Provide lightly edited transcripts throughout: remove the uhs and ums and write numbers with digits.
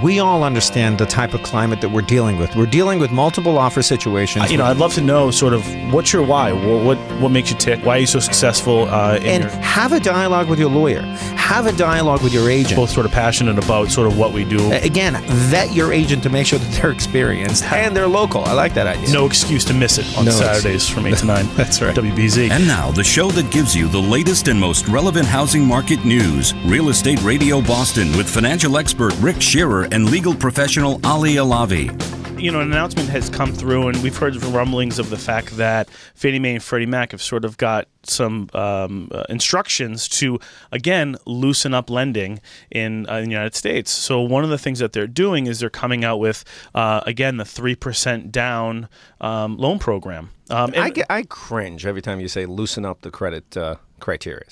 We all understand the type of climate that we're dealing with. We're dealing with multiple offer situations. I'd love to know sort of what's your why? What makes you tick? Why are you so successful? Have a dialogue with your lawyer. Have a dialogue with your agent. Both sort of passionate about sort of what we do. Again, vet your agent to make sure that they're experienced and they're local. I like that idea. No excuse to miss it on Saturdays from 8 to 9. That's right. WBZ. And now, the show that gives you the latest and most relevant housing market news. Real Estate Radio Boston with financial expert Rick Scherer and legal professional Ali Alavi. An announcement has come through, and we've heard rumblings of the fact that Fannie Mae and Freddie Mac have sort of got some instructions to, again, loosen up lending in the United States. So one of the things that they're doing is they're coming out with, again, the 3% down loan program. I cringe every time you say loosen up the credit criteria.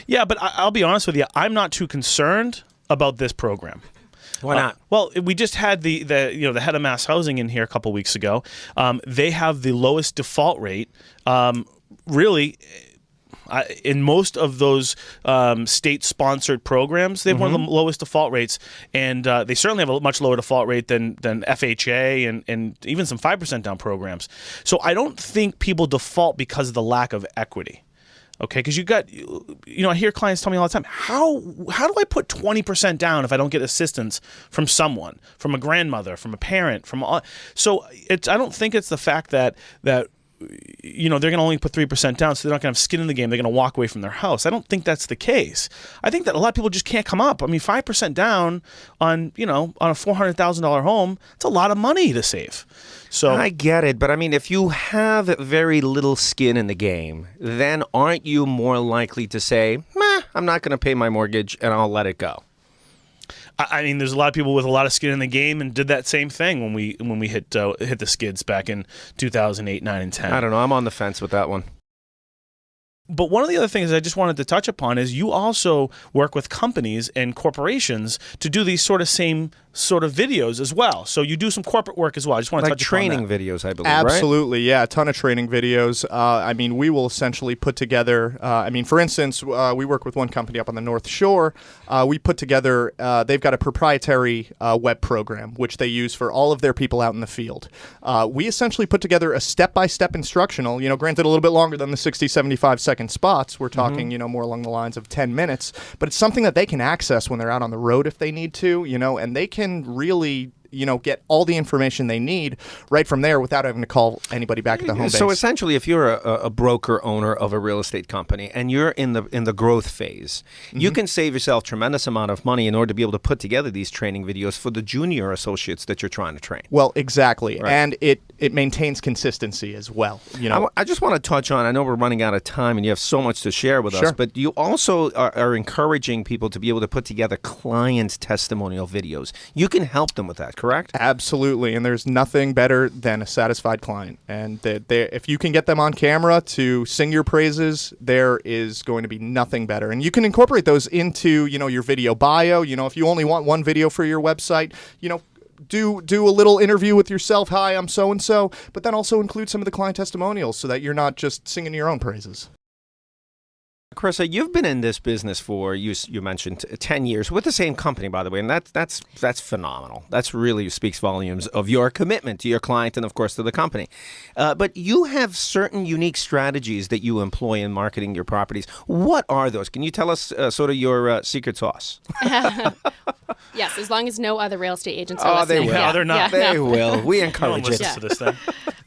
Yeah, but I'll be honest with you. I'm not too concerned about this program. Why not? Well, we just had the head of mass housing in here a couple weeks ago. They have the lowest default rate, really. In most of those state-sponsored programs, they have one of the lowest default rates, and they certainly have a much lower default rate than FHA and even some 5% down programs. So I don't think people default because of the lack of equity. Okay, because I hear clients tell me all the time, how do I put 20% down if I don't get assistance from someone, from a grandmother, from a parent, so I don't think it's the fact that they're going to only put 3% down, so they're not going to have skin in the game. They're going to walk away from their house. I don't think that's the case. I think that a lot of people just can't come up. I mean, 5% down on a $400,000 home, it's a lot of money to save. So I get it, but I mean, if you have very little skin in the game, then aren't you more likely to say, I'm not going to pay my mortgage and I'll let it go? I mean, there's a lot of people with a lot of skin in the game and did that same thing when we hit the skids back in 2008, 9, and 10. I don't know. I'm on the fence with that one. But one of the other things I just wanted to touch upon is you also work with companies and corporations to do these same sort of videos as well. So you do some corporate work as well. I just want to touch upon that. Like training videos, I believe, Absolutely, right? Yeah, a ton of training videos. We will essentially put together, for instance, we work with one company up on the North Shore. We put together, they've got a proprietary web program, which they use for all of their people out in the field. We essentially put together a step-by-step instructional, granted a little bit longer than the 60, 75-second spots. We're talking, more along the lines of 10 minutes. But it's something that they can access when they're out on the road if they need to, and they can really get all the information they need right from there without having to call anybody back at the home base. So essentially, if you're a broker owner of a real estate company and you're in the growth phase, you can save yourself tremendous amount of money in order to be able to put together these training videos for the junior associates that you're trying to train. Well, exactly. Right. And it maintains consistency as well. I just want to touch on, I know we're running out of time and you have so much to share with us, but you also are encouraging people to be able to put together client testimonial videos. You can help them with that, correct? Absolutely, and there's nothing better than a satisfied client. And if you can get them on camera to sing your praises, there is going to be nothing better. And you can incorporate those into, your video bio. If you only want one video for your website, do a little interview with yourself. Hi, I'm so-and-so. But then also include some of the client testimonials so that you're not just singing your own praises. Carissa, you've been in this business for, you mentioned, 10 years with the same company, by the way, and that's phenomenal. That's really speaks volumes of your commitment to your client and, of course, to the company. But you have certain unique strategies that you employ in marketing your properties. What are those? Can you tell us sort of your secret sauce? Yes, as long as no other real estate agents are listening. They will. No, they're not. They will. We encourage it. To this thing.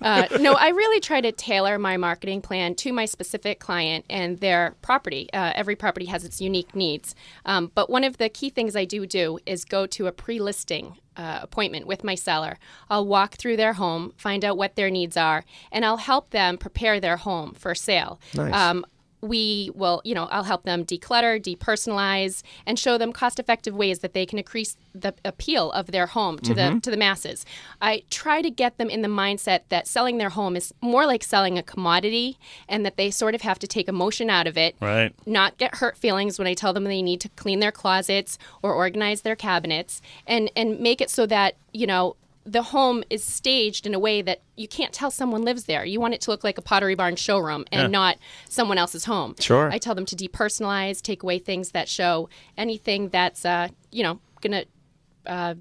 No, I really try to tailor my marketing plan to my specific client and their property. Every property has its unique needs. But one of the key things I do is go to a pre-listing appointment with my seller. I'll walk through their home, find out what their needs are, and I'll help them prepare their home for sale. Nice. We will, I'll help them declutter, depersonalize, and show them cost-effective ways that they can increase the appeal of their home to the masses. I try to get them in the mindset that selling their home is more like selling a commodity, and that they sort of have to take emotion out of it, right? Not get hurt feelings when I tell them they need to clean their closets or organize their cabinets, and make it so that the home is staged in a way that you can't tell someone lives there. You want it to look like a Pottery Barn showroom and not someone else's home. Sure. I tell them to depersonalize, take away things that show anything that's, going to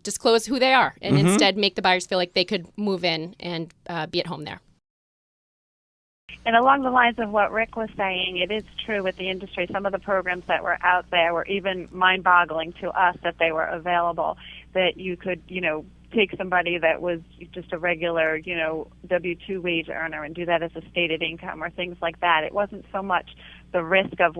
disclose who they are and instead make the buyers feel like they could move in and be at home there. And along the lines of what Rick was saying, it is true with the industry. Some of the programs that were out there were even mind-boggling to us that they were available, that you could, take somebody that was just a regular, W-2 wage earner and do that as a stated income or things like that. It wasn't so much the risk of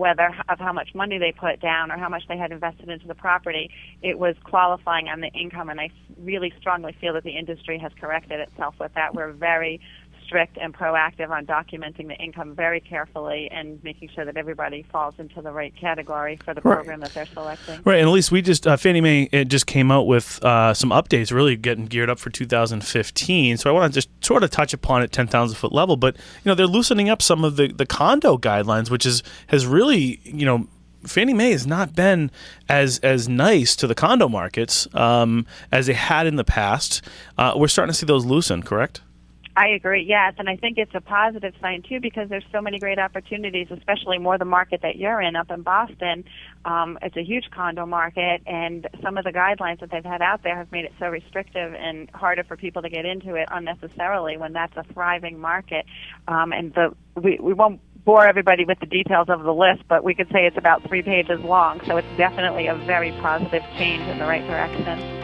how much money they put down or how much they had invested into the property. It was qualifying on the income, and I really strongly feel that the industry has corrected itself with that. We're very strict and proactive on documenting the income very carefully and making sure that everybody falls into the right category for the program that they're selecting. Right, and Elise, we just Fannie Mae just came out with some updates, really getting geared up for 2015. So I want to just sort of touch upon it 10,000 foot level, but they're loosening up some of the condo guidelines, which has really Fannie Mae has not been as nice to the condo markets as they had in the past. We're starting to see those loosen, correct? I agree, yes, and I think it's a positive sign, too, because there's so many great opportunities, especially more the market that you're in up in Boston. It's a huge condo market, and some of the guidelines that they've had out there have made it so restrictive and harder for people to get into it unnecessarily when that's a thriving market. We won't bore everybody with the details of the list, but we could say it's about 3 pages long, so it's definitely a very positive change in the right direction.